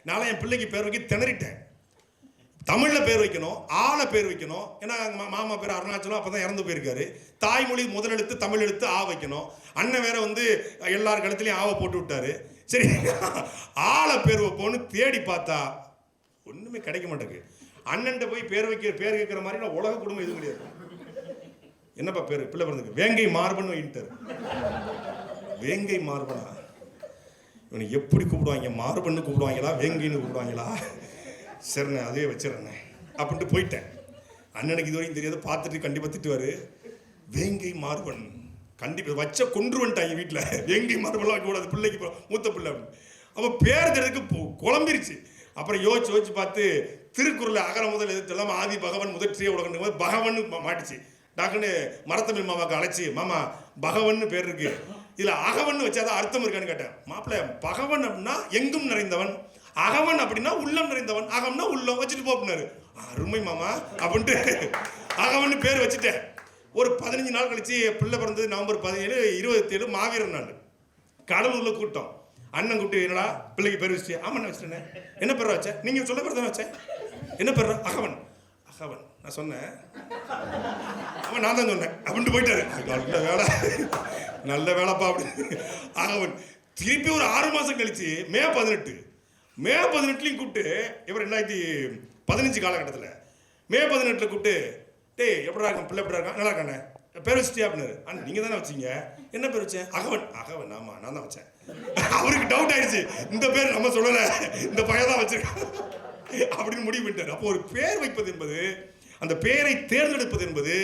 நான் என் பிள்ளைக்கு பேர் வைக்க திணறிட்டேன். தமிழ்ல பேர் வைக்கணும், ஆள பேர் வைக்கணும். ஏன்னா மாமா பேர் அருணாச்சலம், அப்பதான் இறந்து போயிருக்காரு. தாய்மொழி முதல் எழுத்து தமிழ் எழுத்து ஆ வைக்கணும். அண்ணன் வேற வந்து எல்லார் கழுத்துலையும் ஆவை போட்டு விட்டாரு. சரி, ஆள பேர் வைப்போன்னு தேடி பார்த்தா ஒண்ணுமே கிடைக்க மாட்டேங்குது. அண்ணன்ட்ட போய் பேர் கேட்கிற மாதிரி நான் உலக குடும்பம் எதுவும் கிடையாது. என்னப்பா பேரு பிள்ளை பிறந்துக்கு? வேங்கை மார்பன் வைட்டாரு. வேங்கை மார்பனா? இவனை எப்படி கூப்பிடுவாங்க? மார்பன்னு கூப்பிடுவாங்களா, வேங்கைன்னு கூப்பிடுவாங்களா? சரிண்ணே, அதே வச்சிடறேண்ணே அப்படின்ட்டு போயிட்டேன். அண்ணனுக்கு இது வரைக்கும் தெரியாது, பார்த்துட்டு கண்டிப்பாக திட்டுவார். வேங்கை மார்பன் கண்டிப்பாக வச்ச கொன்று வந்துட்டாங்க வீட்டில். வேங்கை மார்பன்லாம் வைக்கக்கூடாது பிள்ளைக்கு, மூத்த பிள்ளை. அப்போ பேர் தெரியுதுக்கு குழம்பிருச்சு. அப்புறம் யோசிச்சு பார்த்து திருக்குறள் அகர முதல் எதிர்த்தெல்லாம் ஆதி பகவன் முதற்றிய உலகம் போது பகவன் மாட்டிச்சு. டாக்டர்னு மரத்தமிழ் மாமாவுக்கு அழைச்சி, மாமா பகவன் பேர் இருக்கு, இதுல அகவன் வச்சாதான் அர்த்தம் இருக்கான்னு கேட்டேன். மாப்பிள்ள, பகவன் அப்படின்னா எங்கும் நிறைந்தவன், அகவன் அப்படின்னா உள்ளம் நிறைந்தவன், அகம்னா உள்ளம் வச்சுட்டு போப்பினாரு. அருமை மாமா அப்படின்ட்டு அகவன் பேர் வச்சுட்டேன். ஒரு 15 நாள் கழிச்சு பிள்ளை பிறந்தது நவம்பர் 17, 27 மாவீரர் நாள். கடலூர்ல கூட்டம். அண்ணன் கூப்பிட்டு, என்னடா பிள்ளைக்கு பேர் வச்சு? ஆமா வச்சுட்டேன். என்ன பேர் வச்ச? நீங்க சொல்ல பேர் தானே வச்சேன். என்ன பேர்? அகவன். அகவன் நான் சொன்னேன், அவன் நான் தான் சொன்னேன் அப்படின்ட்டு போயிட்டாரு. நல்ல வேலை, நல்ல வேலைப்பா அப்படின்னு. அகவன் திருப்பி ஒரு 6 மாசம் கழிச்சு மே 18 கூப்பிட்டு, இவர் 2015 காலகட்டத்தில் மே 18 கூப்பிட்டு, டேய் எப்படா இருக்கான் பிள்ளை, எப்படா இருக்கான்? நல்லா இருக்கானே, பேர் வச்சுட்டியா அப்படின்னாரு. அண்ணன் நீங்கள் தானே வச்சிங்க? என்ன பேர் வச்சேன்? அகவன். அகவன், ஆமா நான் தான் வச்சேன். அவருக்கு டவுட் ஆயிடுச்சு, இந்த பேர் நம்ம சொல்லலை, இந்த பையன் தான் வச்சிருக்கான் அப்படின்னு முடிவு பண்ணிட்டார். அப்போ ஒரு பேர் வைப்பது என்பது, அந்த பேரை தேர்ந்தெடுப்பது என்பது,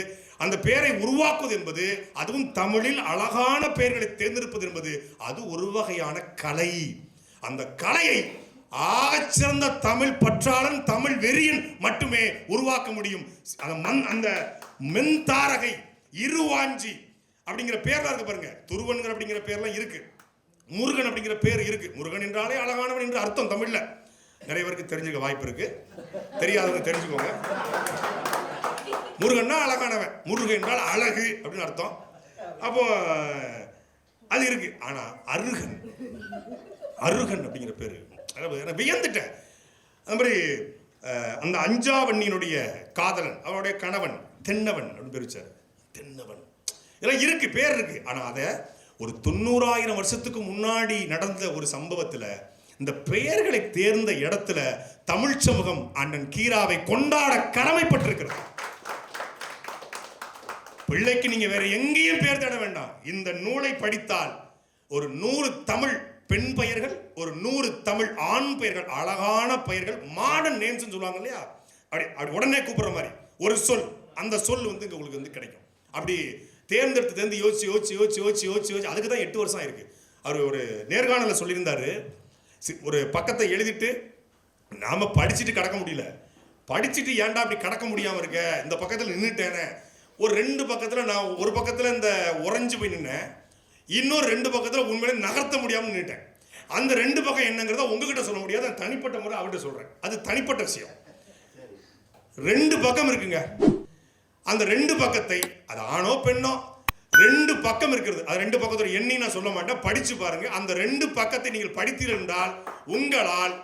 அந்த பேரை உருவாக்குவது என்பது, அதுவும் தமிழில் அழகான பெயர்களை தேர்ந்தெடுப்பது என்பது, அது ஒரு வகையான கலை. அந்த கலையை ஆகச்சிறந்த தமிழ் பற்றாளன், தமிழ் வெறியன் மட்டுமே உருவாக்க முடியும். அந்த மென்தாரகை, இருவாஞ்சி அப்படிங்கிற பேர்லாம் இருக்கு பாருங்க. துருவன்கள் அப்படிங்கிற பேர்லாம் இருக்கு, முருகன் அப்படிங்கிற பேர் இருக்கு. முருகன் என்றாலே அழகானவன் என்று அர்த்தம் தமிழ்ல. நிறைய பேருக்கு தெரிஞ்சுக்க வாய்ப்பு இருக்கு, தெரியாதவங்க தெரிஞ்சுக்கோங்க. முருகன்னா அழகானவன், முருகன் என்றால் அழகு அப்படின்னு அர்த்தம். அப்போ அது இருக்கு. ஆனா அருகன், அருகன் அப்படிங்கிற பேரு நான் வியந்துட்டேன். அந்த மாதிரி அந்த அஞ்சாவண்ணியினுடைய காதலன், அவனுடைய கணவன் தென்னவன் அப்படின்னு பேர் வச்சார். தென்னவன் இதெல்லாம் இருக்கு, பேர் இருக்கு. ஆனா அதை ஒரு 90,000 வருஷத்துக்கு முன்னாடி நடந்த ஒரு சம்பவத்துல, இந்த பெயர்களை தேர்ந்த இடத்துல தமிழ் சமூகம் அண்ணன் கீராவை கொண்டாட கடமைப்பட்டிருக்கிறது. பிள்ளைக்கு நீங்க வேற எங்கேயும் பேர் தேட வேண்டாம். இந்த நூலை படித்தால் ஒரு 100 தமிழ் பெண் பெயர்கள், ஒரு 100 தமிழ் ஆண் பெயர்கள், அழகான பெயர்கள், மாடர்ன் நேம்ஸ் சொல்லுவாங்க இல்லையா, அப்படி உடனே கூப்பிடுற மாதிரி ஒரு சொல், அந்த சொல் வந்து உங்களுக்கு வந்து கிடைக்கும். அப்படி தேர்ந்தெடுத்து யோசிச்சு அதுக்கு தான் 8 வருஷம் ஆயிருக்கு. அவர் ஒரு நேர்காணல சொல்லியிருந்தாரு, ஒரு பக்கத்தை எழுதிட்டு நாம படிச்சுட்டு கடக்க முடியல, படிச்சுட்டு ஏன்டா அப்படி கடக்க முடியாம இருக்க, இந்த பக்கத்தில் நின்றுட்டேனே, ஒரு 2 பக்கத்தில் நான் ஒரு பக்கத்தில் இந்த உறைஞ்சு போய் நின்னேன், இன்னொரு 2 பக்கத்தில் உண்மையிலே நகர்த்த முடியாமல் நின்றுட்டேன். அந்த ரெண்டு பக்கம் என்னங்கிறத உங்ககிட்ட சொல்ல முடியாது, தனிப்பட்ட முறை அவர்கிட்ட சொல்றேன். அது தனிப்பட்ட விஷயம். ரெண்டு பக்கம் இருக்குங்க. அந்த ரெண்டு பக்கத்தை, அது ஆணோ பெண்ணோ, ரெண்டு பக்கம் இருக்கிறது. அது ரெண்டு பக்கத்தோட எண்ணி நான் சொல்ல மாட்டேன், படிச்சு பாருங்க. அந்த ரெண்டு பக்கத்தை நீங்கள் படித்தீர்கள் என்றால் உங்களால்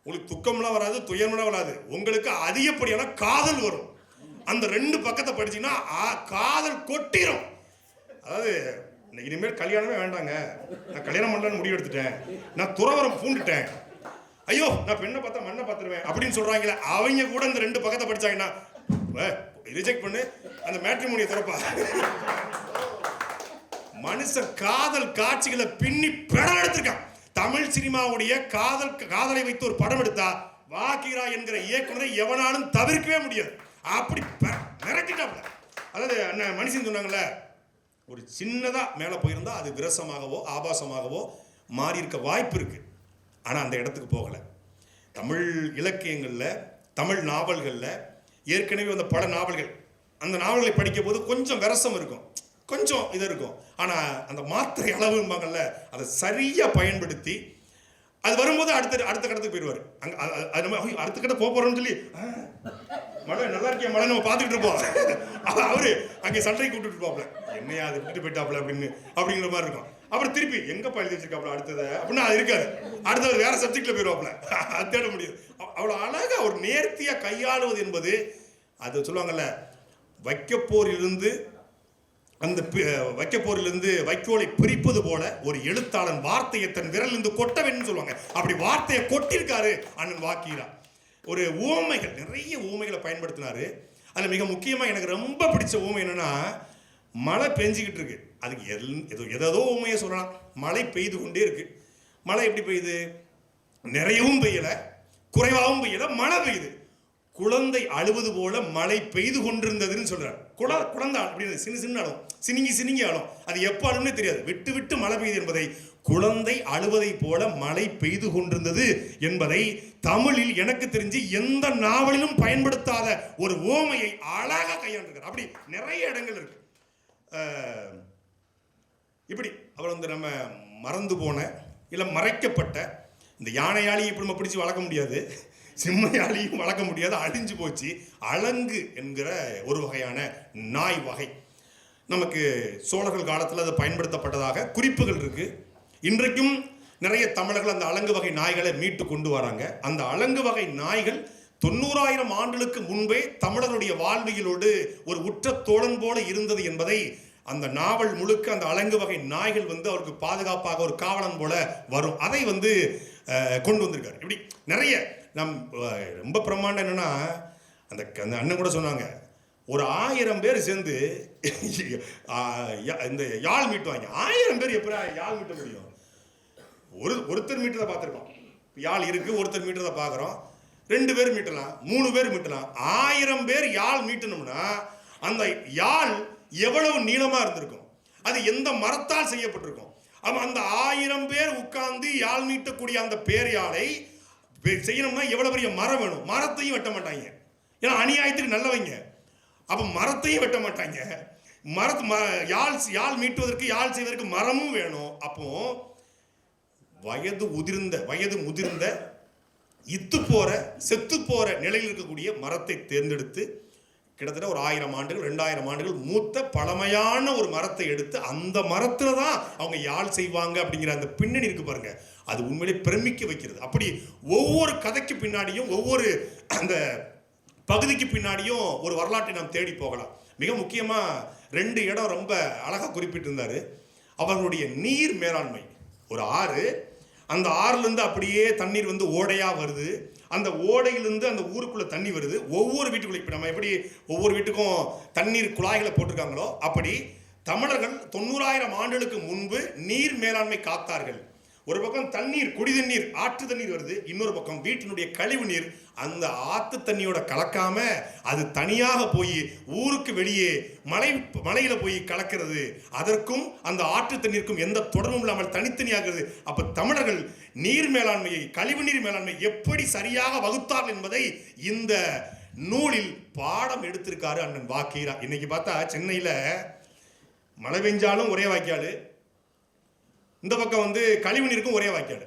உங்களுக்கு துக்கம்லாம் வராது, துயரம்லாம் வராது, உங்களுக்கு அதிகப்படியான காதல் வரும். அந்த ரெண்டு பக்கத்தை படிச்சீங்கன்னா காதல் கொட்டிரும். அதாவது இனிமேல் கல்யாணமே வேண்டாங்க, நான் கல்யாணம் பண்ணலான்னு முடிவு எடுத்துட்டேன், நான் துறவரம் பூண்டுட்டேன், ஐயோ நான் பெண்ணை பார்த்தா மண்ணை பார்த்துருவேன் அப்படின்னு சொல்றாங்களே, அவங்க கூட இந்த ரெண்டு பக்கத்தை படிச்சாங்கன்னா ரிஜெக்ட் பண்ணு, அந்த மேட்ரிமோனியை திறப்பா. மனுஷன் காதல் காட்சிகளை பின்னி படம் எடுத்திருக்கான். தமிழ் சினிமாவுடைய காதலை வைத்து ஒரு படம் எடுத்தா வாகிரா என்கிற இயக்குனரை எவனாலும் தவிர்க்கவே முடியாது. அப்படி மிரட்டிட்டாப்ல. அதாவது அண்ணன் மனுஷன் சொன்னாங்கல்ல, ஒரு சின்னதா மேல போயிருந்தா அது விரசமாகவோ ஆபாசமாகவோ மாறி இருக்க வாய்ப்பு இருக்கு. ஆனா அந்த இடத்துக்கு போகல. தமிழ் இலக்கியங்கள்ல, தமிழ் நாவல்கள்ல ஏற்கனவே வந்த பட நாவல்கள், அந்த நாவல்களை படிக்கும் போது கொஞ்சம் விரசம் இருக்கும், கொஞ்சம் இது இருக்கும். ஆனா அந்த மாத்திரை அளவும்பாங்கல்ல, அதை சரியா பயன்படுத்தி அது வரும்போது அடுத்த கடத்துக்கு போயிடுவாரு. அடுத்த கட்ட போறோம்னு சொல்லி மழை நல்லா இருக்கியா மழை நம்ம பார்த்துக்கிட்டு இருப்போம். அவரு அங்கே சண்டை கூப்பிட்டு இருப்பாப்ல, என்னையா அதை விட்டுட்டு போயிட்டாப்ல அப்படிங்கிற மாதிரி இருக்கும். அப்புறம் திருப்பி எங்கப்பா எழுதி வச்சிருக்காப்ல அடுத்ததை அப்படின்னா அது இருக்காது, அடுத்தது வேற சப்ஜெக்ட்ல போயிடுவாப்ல, அது தேட முடியாது. அவ்வளோ அழகா ஒரு நேர்த்தியா கையாளுவது என்பது, அது சொல்லுவாங்கல்ல, வைக்கப்போரிலிருந்து வைக்கோலை பிரிப்பது போல ஒரு எழுத்தாளன் வார்த்தையை தன் விரலிருந்து கொட்ட வேண்டும் சொல்லுவாங்க. அப்படி வார்த்தையை கொட்டிருக்காரு அண்ணன் வாக்கீரா. ஒரு ஊமைகள், நிறைய ஊமைகளை பயன்படுத்தினாரு. அதில் மிக முக்கியமாக எனக்கு ரொம்ப பிடிச்ச ஊமை என்னன்னா, மழை பெஞ்சிக்கிட்டு இருக்கு, அதுக்கு ஏதோ ஊமையை சொல்லலாம். மழை பெய்து கொண்டே இருக்கு. மழை எப்படி பெய்யுது? நிறையவும் பெய்யலை, குறைவாகவும் பெய்யலை, மழை பெய்யுது. குழந்தை அழுவது போல மழை பெய்து கொண்டிருந்ததுன்னு சொல்றாரு. குழந்தை அப்படின்னு சின்ன அழும், சினிங்கி அழும். அது எப்போ அழும்னே தெரியாது, விட்டு விட்டு மழை பெய்யுது என்பதை, குழந்தை அழுவதை போல மழை பெய்து கொண்டிருந்தது என்பதை தமிழில் எனக்கு தெரிஞ்சு எந்த நாவலிலும் பயன்படுத்தாத ஒரு ஓமையை அழகாக கையாண்டிருக்கார். அப்படி நிறைய இடங்கள் இருக்கு. இப்படி அவர் வந்து நம்ம மறந்து போன இல்லை மறைக்கப்பட்ட இந்த யானையாளி இப்படி நம்ம பிடிச்சி வளர்க்க முடியாது, சிம்மையாளியும் வளர்க்க முடியாது, அழிஞ்சு போச்சு. அலங்கு என்கிற ஒரு வகையான நாய் வகை நமக்கு சோழர்கள் காலத்தில் அது பயன்படுத்தப்பட்டதாக குறிப்புகள் இருக்கு. இன்றைக்கும் நிறைய தமிழர்கள் அந்த அலங்கு வகை நாய்களை மீட்டு கொண்டு வராங்க. அந்த அலங்கு வகை நாய்கள் 90,000 ஆண்டுகளுக்கு முன்பே தமிழர்களுடைய வாழ்வியலோடு ஒரு உற்ற தோழன் போல இருந்தது என்பதை அந்த நாவல் முழுக்க அந்த அலங்கு வகை நாய்கள் வந்து அவருக்கு பாதுகாப்பாக ஒரு காவலன் போல வரும், அதை வந்து கொண்டு வந்திருக்காரு. இப்படி நிறைய ரொம்ப பிரமாண்டம் என்னன்னா, அந்த அண்ணன் கூட சொன்னாங்க, ஒரு 1000 பேர் சேர்ந்து இந்த யாழ் மீட்டுவாங்க. 1000 பேர் எப்படி யாழ் மீட்ட முடியும்? ஒருத்தர் மீட்டதை பார்த்துருக்கோம், யாழ் இருக்கு, ஒருத்தர் மீட்டதை பார்க்குறோம், 2 பேர் மீட்டலாம், 3 பேர் மீட்டலாம். 1000 பேர் யாழ் மீட்டணும்னா அந்த யாழ் எவ்வளவு நீளமா இருந்திருக்கும், அது எந்த மரத்தால் செய்யப்பட்டிருக்கும். அந்த 1000 பேர் உட்கார்ந்து யாழ் மீட்டக்கூடிய அந்த பேர் யாழை செய்யணும்னா எவ்வளவு பெரிய மரம் வேணும். மரத்தையும் வெட்ட மாட்டாங்க, ஏன்னா அநியாயத்துக்கு நல்லவங்க. அப்ப மரத்தையும் வெட்ட மாட்டாங்க, யாழ் மீட்டுவதற்கு, யாழ் செய்வதற்கு மரமும் வேணும். அப்போ வயது முதிர்ந்த இத்து போற செத்து போற நிலையில் இருக்கக்கூடிய மரத்தை தேர்ந்தெடுத்து கிட்டத்தட்ட ஒரு 1000 ஆண்டுகள் 2000 ஆண்டுகள் மூத்த பழமையான ஒரு மரத்தை எடுத்து அந்த மரத்துல தான் அவங்க யாழ் செய்வாங்க அப்படிங்கிற அந்த பின்னணி இருக்கு பாருங்க, அது உண்மையிலே பிரமிக்க வைக்கிறது. அப்படி ஒவ்வொரு கதைக்கு பின்னாடியும், ஒவ்வொரு அந்த பகுதிக்கு பின்னாடியும் ஒரு வரலாற்றை நாம் தேடி போகலாம். மிக முக்கியமா 2 இடம் ரொம்ப அழகா குறிப்பிட்டிருந்தாரு. அவர்களுடைய நீர் மேலாண்மை, ஒரு ஆறு, அந்த ஆறுல இருந்து அப்படியே தண்ணீர் வந்து ஓடையா வருது, அந்த ஓடையிலிருந்து அந்த ஊருக்குள்ள தண்ணி வருது. ஒவ்வொரு வீட்டுக்குள்ள, இப்ப நம்ம எப்படி ஒவ்வொரு வீட்டுக்கும் தண்ணீர் குழாய்களை போட்டிருக்காங்களோ அப்படி தமிழர்கள் 90,000 ஆண்டுகளுக்கு முன்பு நீர் மேலாண்மை காத்தார்கள். ஒரு பக்கம் தண்ணீர், குடி தண்ணீர், ஆற்று தண்ணீர் வருது, இன்னொரு பக்கம் வீட்டினுடைய கழிவு நீர் அந்த ஆற்று தண்ணியோட கலக்காம அது தனியாக போய் ஊருக்கு வெளியே மலையில போய் கலக்கிறது. அதற்கும் அந்த ஆற்று தண்ணீருக்கும் எந்த தொடர்பும் இல்லாமல் தனித்தனியாகிறது. அப்ப தமிழர்கள் நீர் மேலாண்மையை, கழிவு நீர் மேலாண்மை எப்படி சரியாக வகுத்தார்கள் என்பதை இந்த நூலில் பாடம் எடுத்திருக்காரு அண்ணன் வாக்கீரா. இன்னைக்கு பார்த்தா சென்னையில மழை பெஞ்சாலும் ஒரே வாய்க்கால், இந்த பக்கம் வந்து கழிவு நீருக்கும் ஒரே வாய்க்கால்.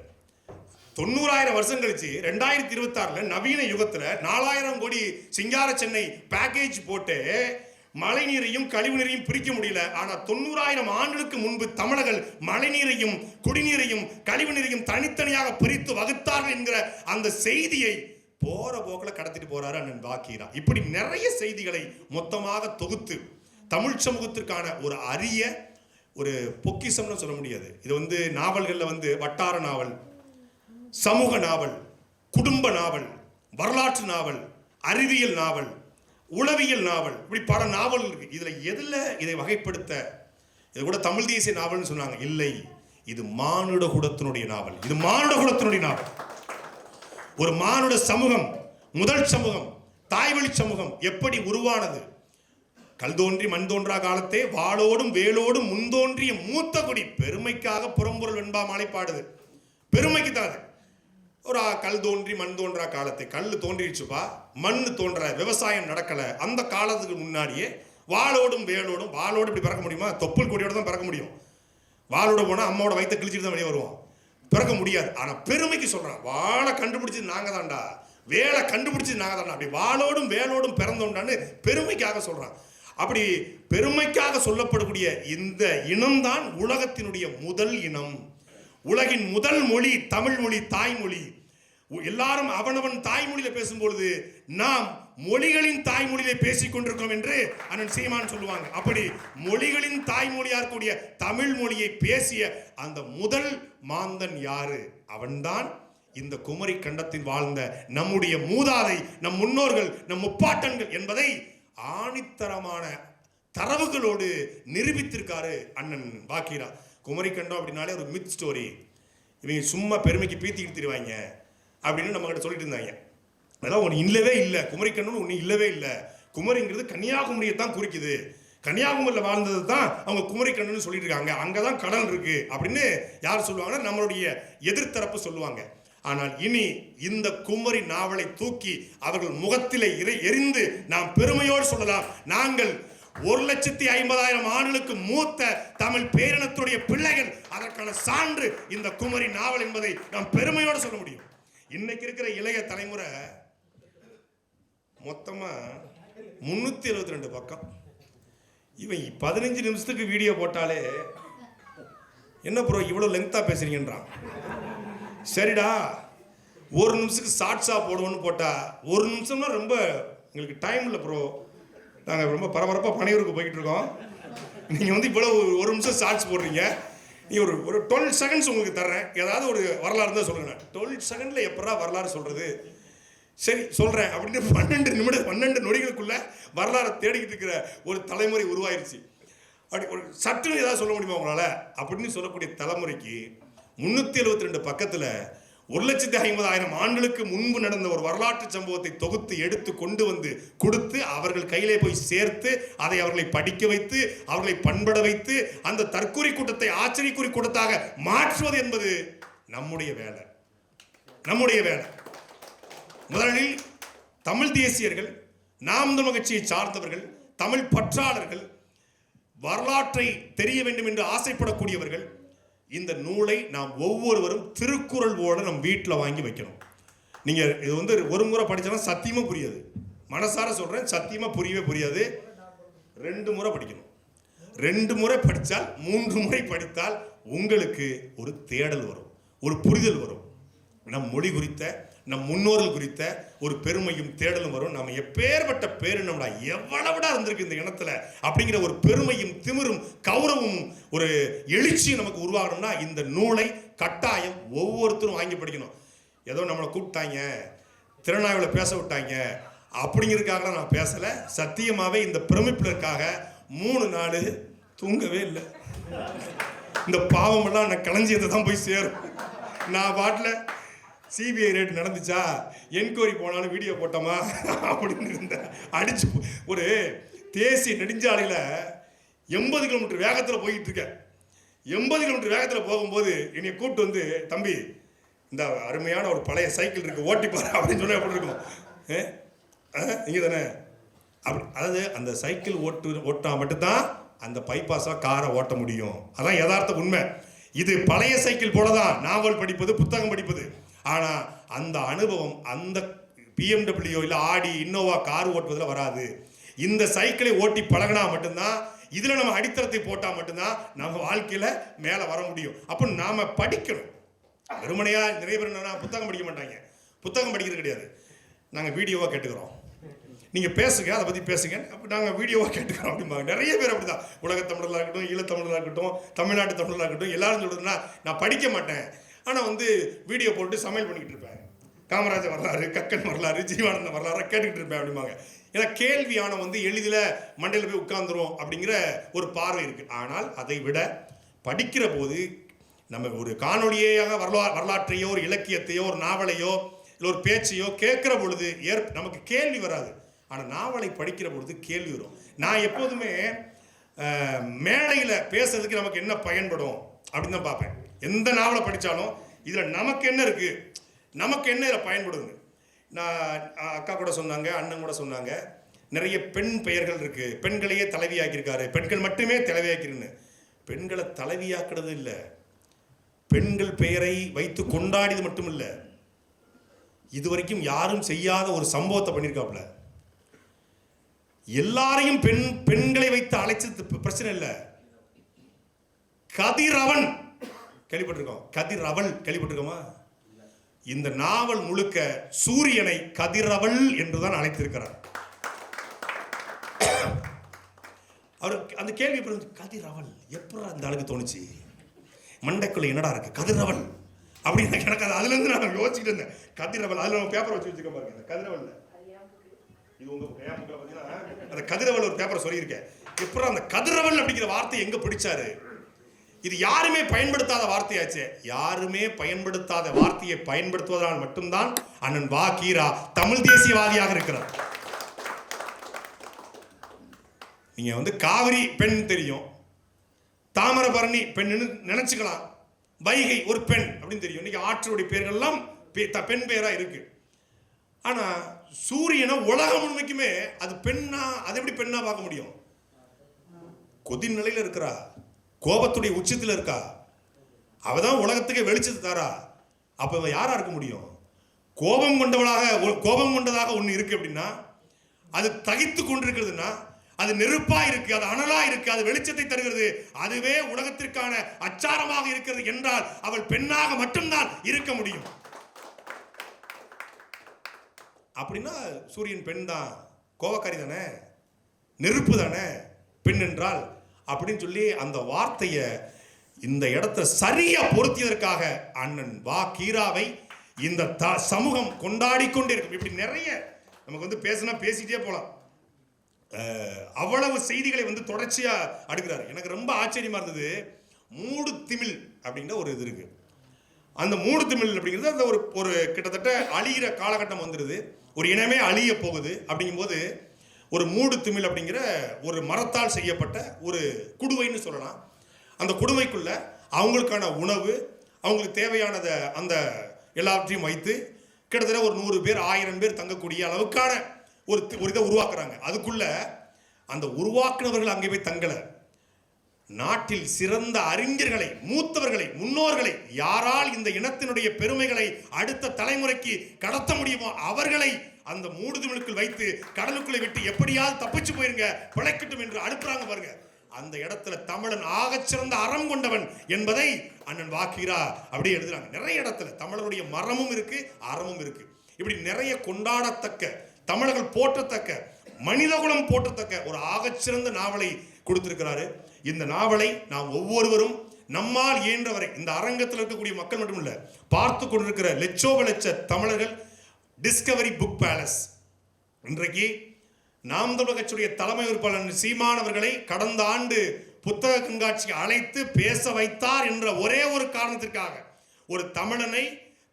90,000 வருஷம் கழிச்சு 2026 நவீன யுகத்துல 4,000 கோடி சிங்கார சென்னை பேக்கேஜ் போட்டு மழை நீரையும் கழிவு நீரையும் பிரிக்க முடியல. ஆனா 90,000 ஆண்டுகளுக்கு முன்பு தமிழர்கள் மழை நீரையும் குடிநீரையும் கழிவு நீரையும் தனித்தனியாக பிரித்து வகுத்தார்கள் என்கிற அந்த செய்தியை போற போக்கில் கடத்திட்டு போறாரு அண்ணன் வாக்கீரா. இப்படி நிறைய செய்திகளை மொத்தமாக தொகுத்து தமிழ் சமூகத்திற்கான ஒரு அரிய ஒரு பொக்கிஷம்னு சொல்ல முடியாது. இது நாவல்கள்ல வட்டார நாவல், சமூக நாவல், குடும்ப நாவல், வரலாற்று நாவல், அறிவியல் நாவல், உளவியல் நாவல், இப்படி பல நாவல் இருக்கு. எதுல இதை வகைப்படுத்த? இது கூட தமிழ் தேசிய நாவல்னு சொன்னாங்க. இல்லை, இது மானுட குலத்தினுடைய நாவல். இது மானுட குலத்தினுடைய நாவல். ஒரு மானுட சமூகம், முதல் சமூகம், தாய்வழி சமூகம் எப்படி உருவானது? கல் தோன்றி மண் தோன்றா காலத்தே வாளோடும் வேலோடும் முன்தோன்றிய மூத்த குடி பெருமைக்காக புறம்பொருள் வெண்பா மாலை பாடுது. பெருமைக்கு தான். ஒரு கல் தோன்றி மண் தோன்றா காலத்தை, கல் தோன்றிடுச்சுப்பா, மண் தோன்ற, விவசாயம் நடக்கல. அந்த காலத்துக்கு முன்னாடியே வாளோடும் வேலோடும், வாளோடு இப்படி பிறக்க முடியுமா? தொப்புள் கொடியோட தான் பிறக்க முடியும். வாளோட போனால் அம்மாவோட வயிற்ற கிழிச்சிட்டு தான் வெளியே வருவோம், பிறக்க முடியாது. ஆனால் பெருமைக்கு சொல்கிறான், வாழை கண்டுபிடிச்சது நாங்கள் தான்டா, வேலை கண்டுபிடிச்சது நாங்கள் தான்டா, அப்படி வாளோடும் வேலோடும் பிறந்தோண்டான்னு பெருமைக்காக சொல்கிறான். அப்படி பெருமைக்காக சொல்லப்படக்கூடிய இந்த இனம்தான் உலகத்தினுடைய முதல் இனம். உலகின் முதல் மொழி தமிழ் மொழி, தாய்மொழி. எல்லாரும் அவனவன் தாய்மொழியில பேசும்பொழுது நாம் மொழிகளின் தாய்மொழியிலே பேசிக் கொண்டிருக்கோம் என்று அண்ணன் சீமான் சொல்லுவாங்க. அப்படி மொழிகளின் தாய்மொழியா இருக்கக்கூடிய தமிழ் மொழியை பேசிய அந்த முதல் மாந்தன் யாரு? அவன்தான் இந்த குமரி கண்டத்தில் வாழ்ந்த நம்முடைய மூதாதை, நம் முன்னோர்கள், நம் முப்பாட்டன்கள் என்பதை ஆணித்தரமான தரவுகளோடு நிரூபித்திருக்காரு அண்ணன் வாக்கீரா. குமரி கண்டம் அப்படின்னாலே ஒரு மித் ஸ்டோரி, இவங்க சும்மா பெருமைக்கு பீத்திக்கிட்டு திருவாங்க அப்படின்னு நம்ம கிட்ட சொல்லிட்டு இருந்தாங்க. அதெல்லாம் ஒன்று இல்லவே இல்லை, குமரி கண்டம் ஒன்று இல்லவே இல்லை. குமரிங்கிறது கன்னியாகுமரியை தான் குறிக்குது. கன்னியாகுமரியில் வாழ்ந்தது தான் அவங்க குமரி கண்டம்னு சொல்லிட்டு இருக்காங்க. அங்கே தான் கடல் இருக்கு அப்படின்னு யார் சொல்லுவாங்கன்னா நம்மளுடைய எதிர்த்தரப்பு சொல்லுவாங்க. ஆனால் இனி இந்த குமரி நாவலை தூக்கி அவர்கள் முகத்திலே எரிந்து நாம் பெருமையோடு சொல்லலாம், நாங்கள் 1,50,000 ஆண்டுகளுக்கு மூத்த தமிழ் பேரினத்துடைய பிள்ளைகள். அதற்கான சான்று இந்த குமரி நாவல் என்பதை நாம் பெருமையோடு சொல்ல முடியும். இன்னைக்கு இருக்கிற இளைய தலைமுறை மொத்தமா 372 பக்கம். இவன் 15 நிமிஷத்துக்கு வீடியோ போட்டாலே என்ன ப்ரோ இவ்வளவு லெங்தா பேசுறீங்கன்றான். சரிடா, ஒரு நிமிஷத்துக்கு ஷார்ட்ஸா போடுவோன்னு போட்டா, ஒரு நிமிஷம்னா ரொம்ப எங்களுக்கு டைம் இல்லை ப்ரோ, நாங்கள் ரொம்ப பரபரப்பாக பனையூருக்கு போய்கிட்டு இருக்கோம், நீங்கள் இவ்வளோ ஒரு நிமிஷம் ஷார்ட்ஸ் போடுறீங்க, நீ ஒரு 12 செகண்ட்ஸ் உங்களுக்கு தர்றேன், ஏதாவது ஒரு வரலாறு இருந்தால் சொல்லுங்க. 12 செகண்டில் எப்படா வரலாறு சொல்கிறது? சரி சொல்கிறேன் அப்படின்னு 12 நொடிகளுக்குள்ள வரலாறை தேடிக்கிட்டு இருக்கிற ஒரு தலைமுறை உருவாயிருச்சு. அப்படி ஒரு சட்டுன்னு ஏதாவது சொல்ல முடியுமா உங்களால்? அப்படின்னு சொல்லக்கூடிய தலைமுறைக்கு 372 பக்கத்தில் 1,50,000 ஆண்டுகளுக்கு முன்பு நடந்த ஒரு வரலாற்று சம்பவத்தை தொகுத்து எடுத்து கொண்டு வந்து கொடுத்து அவர்கள் கையிலே போய் சேர்த்து அதை அவர்களை படிக்க வைத்து அவர்களை பண்பட வைத்து அந்த தற்கொலை கூட்டத்தை ஆச்சரியக்குறி கூட்டத்தாக மாற்றுவது என்பது நம்முடைய வேலை. நம்முடைய வேலை. முதலில் தமிழ் தேசியர்கள், நாம் தமிழர் கட்சியை சார்ந்தவர்கள், தமிழ் பற்றாளர்கள், வரலாற்றை தெரிய வேண்டும் என்று ஆசைப்படக்கூடியவர்கள், இந்த நூலை நாம் ஒவ்வொருவரும் திருக்குறள் போல நம் வீட்டில் வாங்கி வைக்கணும். நீங்கள் இது ஒரு முறை படித்தாலும் சத்தியமாக புரியாது. மனசார சொல்கிறேன், சத்தியமாக புரியவே புரியாது. 2 முறை படிக்கணும். 2 முறை படித்தால், 3 முறை படித்தால் உங்களுக்கு ஒரு தேடல் வரும், ஒரு புரிதல் வரும். நம் மொழி குறித்த, நம் முன்னோர்கள் குறித்த ஒரு பெருமையும் தேடலும் வரும். நம்ம எப்பேற்பட்ட பேரினம்டா, எவ்வளவுடா இருந்திருக்கு இந்த இனத்துல அப்படிங்கிற ஒரு பெருமையும் திமிரும் கௌரவமும் ஒரு எழுச்சியும் நமக்கு உருவாகணும்னா இந்த நூலை கட்டாயம் ஒவ்வொருத்தரும் வாங்கி படிக்கணும். ஏதோ நம்மளை கூப்பிட்டாங்க, திறனாய்வில் பேச விட்டாங்க அப்படிங்கிறதுக்காக நான் பேசலை. சத்தியமாகவே இந்த பிரமிப்பிற்காக 3 நாள் தூங்கவே இல்லை. இந்த பாவமெல்லாம் நான் களஞ்சியத்தை தான் போய் சேரும். நான் பாட்டில் சிபிஐ ரேட் நடந்துச்சா, என்கொயரி போனாலும் வீடியோ போட்டோமா அப்படின்னு இருந்தேன். அடிச்சு ஒரு தேசிய நெடுஞ்சாலையில் 80 கிலோமீட்டர் வேகத்தில் போயிட்டு இருக்கேன். 80 கிலோமீட்டர் வேகத்தில் போகும்போது என்னை கூப்பிட்டு வந்து, தம்பி இந்த அருமையான ஒரு பழைய சைக்கிள் இருக்கு, ஓட்டிப்பாரு அப்படின்னு சொன்னால் எப்படி இருக்கும்? இங்கே தானே அப்படி. அதாவது அந்த சைக்கிள் ஓட்டா மட்டும்தான் அந்த பைபாஸாக காரை ஓட்ட முடியும். அதான் யதார்த்த உண்மை. இது பழைய சைக்கிள் போல தான் நாவல் படிப்பது, புத்தகம் படிப்பது. ஆனா அந்த அனுபவம் அந்த BMW இல்ல ஆடி இன்னோவா கார் ஓட்டுவதில் வராது. இந்த சைக்கிளை ஓட்டி பழகினா மட்டும்தான், இதுல நம்ம அடித்தளத்தை போட்டா மட்டும்தான் நம்ம வாழ்க்கையில மேல வர முடியும். அப்ப நாம படிக்கணும். வெறுமனையா நிறைய பேர் என்னன்னா புத்தகம் படிக்க மாட்டாங்க. புத்தகம் படிக்கிறது கிடையாது, நாங்க வீடியோவா கேட்டுக்கிறோம், நீங்க பேசுங்க, அதை பத்தி பேசுங்க, அப்ப நாங்க வீடியோவா கேட்டுக்கிறோம் அப்படிம்பாங்க. நிறைய பேர் அப்படிதான். உலக தமிழர்களாக இருக்கட்டும், ஈழத்தமிழர்களாக இருக்கட்டும், தமிழ்நாட்டு தமிழர்களாக இருக்கட்டும், எல்லாரும் சொல்றதுன்னா நான் படிக்க மாட்டேன், ஆனா வீடியோ போட்டு சமையல் பண்ணிக்கிட்டு இருப்பேன், காமராஜர் வரலாறு, கக்கன் வரலாறு, ஜீவானந்த வரலாறு கேட்டுக்கிட்டு இருப்பேன் அப்படிம்பாங்க. ஏன்னா கேள்வியான எளிதில் மண்டையில் போய் உட்கார்ந்துரும் அப்படிங்கிற ஒரு பார்வை இருக்கு. ஆனால் அதை விட படிக்கிற போது நம்ம ஒரு காணொலியாக வரலாற்றையோ ஒரு இலக்கியத்தையோ ஒரு நாவலையோ இல்லை ஒரு பேச்சையோ கேட்குற பொழுது நமக்கு கேள்வி வராது. ஆனால் நாவலை படிக்கிற பொழுது கேள்வி வரும். நான் எப்போதுமே மேடையில் பேசுறதுக்கு நமக்கு என்ன பயன்படும் அப்படின்னு தான் பார்ப்பேன். எந்த நாவலை படித்தாலும் இதில் நமக்கு என்ன இருக்கு, நமக்கு என்ன இதில் பயன்படுங்க. நான் அக்கா கூட சொன்னாங்க, அண்ணன் கூட சொன்னாங்க, நிறைய பெண் பெயர்கள் இருக்கு, பெண்களையே தலைவியாக்கியிருக்காரு, பெண்கள் மட்டுமே தலைவியாக்கிறன்னு. பெண்களை தலைவியாக்குறது இல்லை, பெண்கள் பெயரை வைத்து கொண்டாடியது மட்டும் இல்லை, இதுவரைக்கும் யாரும் செய்யாத ஒரு சம்பவத்தை பண்ணியிருக்காப்ல. எல்லாரையும் பெண்களை வைத்து அழைச்சது பிரச்சனை இல்லை. கதிரவன் கேள்விப்பட்டிருக்கோம், கதிரவள் கேள்விப்பட்டிருக்கோமா? இந்த நாவல் முழுக்க சூரியனை கதிரவள் என்றுதான் அழைத்திருக்கிறார். அவர் அந்த கேள்வி கதிரவள் எப்படி அந்த ஆளுக்கு தோணுச்சு, மண்டைக்குள்ள என்னடா இருக்கு கதிரவள் அப்படின்னு எனக்கு அதுல இருந்து நான் யோசிச்சுட்டு இருந்தேன். கதிரவள் அதுல நம்ம பேப்பர் வச்சு வச்சுக்க பாருங்க. இந்த கதிரவள் இது உங்க பார்த்தீங்கன்னா அந்த கதிரவள் ஒரு பேப்பரை சொல்லியிருக்கேன். எப்படி அந்த கதிரவள் அப்படிங்கிற வார்த்தை எங்க பிடிச்சாரு? இது யாருமே பயன்படுத்தாத வார்த்தையாச்சு. யாருமே பயன்படுத்தாத வார்த்தையை பயன்படுத்துவதால் மட்டும்தான் அண்ணன் வா கீரா தமிழ் தேசியவாதியாக இருக்கிறார். நீங்க காவிரி பெண் தெரியும், தாமிரபரணி பெண் நினைச்சுக்கலாம், வைகை ஒரு பெண் அப்படின்னு தெரியும். இன்னைக்கு ஆற்றுடைய பேர்கள்லாம் பெண் பெயரா இருக்கு. ஆனா சூரியனை உலகம் முழுமைக்குமே அது பெண்ணா, அது எப்படி பெண்ணா பார்க்க முடியும்? கொதின் நிலையில இருக்கிறா, கோபத்துடைய உச்சத்தில் இருக்கா, அவதான் உலகத்துக்கு வெளிச்சத்தை தாரா. அப்ப யாரா இருக்க முடியும்? கோபம் கொண்டதாக ஒண்ணு இருக்கு அப்படின்னா, அது தகித்து கொண்டிருக்கிறதுனா, அது நெருப்பா இருக்கு, அது அனலா இருக்கு, அது வெளிச்சத்தை தருகிறது, அதுவே உலகத்திற்கான அச்சாரமாக இருக்கிறது என்றால் அவள் பெண்ணாக மட்டும்தான் இருக்க முடியும். அப்படின்னா சூரியன் பெண் தான், கோபக்காரி தானே, நெருப்பு தானே பெண் என்றால் அப்படின்னு சொல்லி அந்த வார்த்தையை இந்த இடத்துல சரியா பொருத்தியதற்காக அண்ணன் வா கீராவை இந்த சமூகம் கொண்டாடி கொண்டே இருக்கும். இப்படி நிறைய நமக்கு பேசினா பேசிட்டே போலாம். அவ்வளவு செய்திகளை தொடர்ச்சியா அடுக்கிறாரு. எனக்கு ரொம்ப ஆச்சரியமா இருந்தது. மூடு திமிழ் அப்படிங்கிற ஒரு இது இருக்கு. அந்த மூடு திமிழ் அப்படிங்கிறது அந்த ஒரு கிட்டத்தட்ட அழிகிற காலகட்டம் வந்துடுது, ஒரு இனமே அழிய போகுது. அப்படிங்கும்போது ஒரு மூடு திமிழ் அப்படிங்கிற ஒரு மரத்தால் செய்யப்பட்ட ஒரு குடுவைன்னு சொல்லலாம். அந்த குடுவைக்குள்ள அவங்களுக்கான உணவு, அவங்களுக்கு தேவையானதை அந்த எல்லாவற்றையும் வைத்து கிட்டத்தட்ட ஒரு 100 பேர் 1000 பேர் தங்கக்கூடிய அளவுக்கான ஒரு இதை உருவாக்குறாங்க. அதுக்குள்ள அந்த உருவாக்குனவர்கள் அங்கே போய் தங்கல, நாட்டில் சிறந்த அறிஞர்களை, மூத்தவர்களை, முன்னோர்களை, யாரால் இந்த இனத்தினுடைய பெருமைகளை அடுத்த தலைமுறைக்கு கடத்த முடியுமோ அவர்களை அந்த மூடுதிமிழுக்குள் வைத்து கடலுக்குள்ளே விட்டு எப்படியாவது தப்பிச்சு போயிருங்க, பிழைக்கட்டும் என்று அனுப்புறாங்க பாருங்க. அந்த இடத்துல தமிழன் ஆகச்சிறந்த அறம் கொண்டவன் என்பதை அண்ணன் வாக்கீரா அப்படியே எழுதுறாங்க. நிறைய இடத்துல தமிழருடைய மரமும் இருக்கு, அறமும் இருக்கு. இப்படி நிறைய கொண்டாடத்தக்க, தமிழர்கள் போற்றத்தக்க, மனிதகுலம் போற்றத்தக்க ஒரு ஆகச்சிறந்த நாவலை கொடுத்திருக்கிறாரு. இந்த நாவலை நாம் ஒவ்வொருவரும் நம்மால் இயன்றவரை, இந்த அரங்கத்தில் இருக்கக்கூடிய மக்கள் மட்டும் இல்ல, பார்த்து கொண்டிருக்கிற லட்ச தமிழர்கள் டிஸ்கவரி புக் பேலஸ் இன்றைக்கு நாம் தமிழர் கட்சியுடைய தலைமை உறுப்பினர் சீமான் அவர்களை கடந்த ஆண்டு புத்தக கண்காட்சிக்கு அழைத்து பேச வைத்தார் என்ற ஒரே ஒரு காரணத்திற்காக, ஒரு தமிழனை,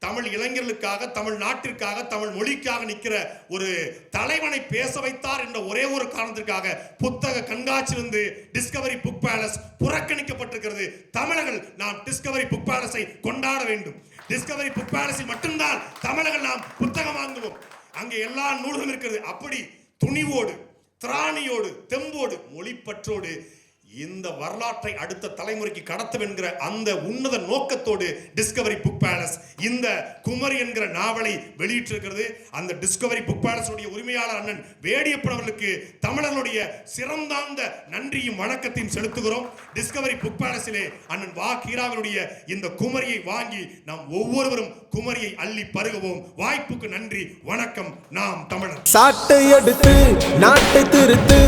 தமிழ் இளைஞர்களுக்காக, தமிழ் நாட்டிற்காக, தமிழ் மொழிக்காக நிற்கிற ஒரு தலைவனை பேச வைத்தார் என்ற ஒரே ஒரு காரணத்திற்காக புத்தக கண்காட்சியிலிருந்து டிஸ்கவரி புக் பேலஸ் புறக்கணிக்கப்பட்டிருக்கிறது. தமிழர்கள் நாம் டிஸ்கவரி புக் பேலஸை கொண்டாட வேண்டும். டிஸ்கவரி புக் பேலஸில் மட்டும்தான் தமிழர்கள் நாம் புத்தகம் வாங்குவோம். அங்கே எல்லா நூல்களும் இருக்கிறது. அப்படி துணிவோடு, திராணியோடு, தெம்போடு, மொழிப்பற்றோடு இந்த வரலாற்றை அடுத்த தலைமுறைக்கு கடத்தும் என்கிற அந்த உன்னத நோக்கத்தோடு டிஸ்கவரி புக் பேலஸ் இந்த குமரி என்கிற நாவலை வெளியிட்டிருக்கிறது. அந்த டிஸ்கவரி புக் பேலஸ் உடைய உரிமையாளர் அண்ணன் வேடியப்பன் அவர்களுக்கு தமிழர்களுடைய சிறந்தாந்த நன்றியும் வணக்கத்தையும் செலுத்துகிறோம். டிஸ்கவரி புக் பேலஸிலே அண்ணன் வா கீராவினுடைய இந்த குமரியை வாங்கி நாம் ஒவ்வொருவரும் குமரியை அள்ளி பருகுவோம். வாய்ப்புக்கு நன்றி, வணக்கம். நாம் தமிழர். சாட்டை எடுத்து நாட்டை திருத்து.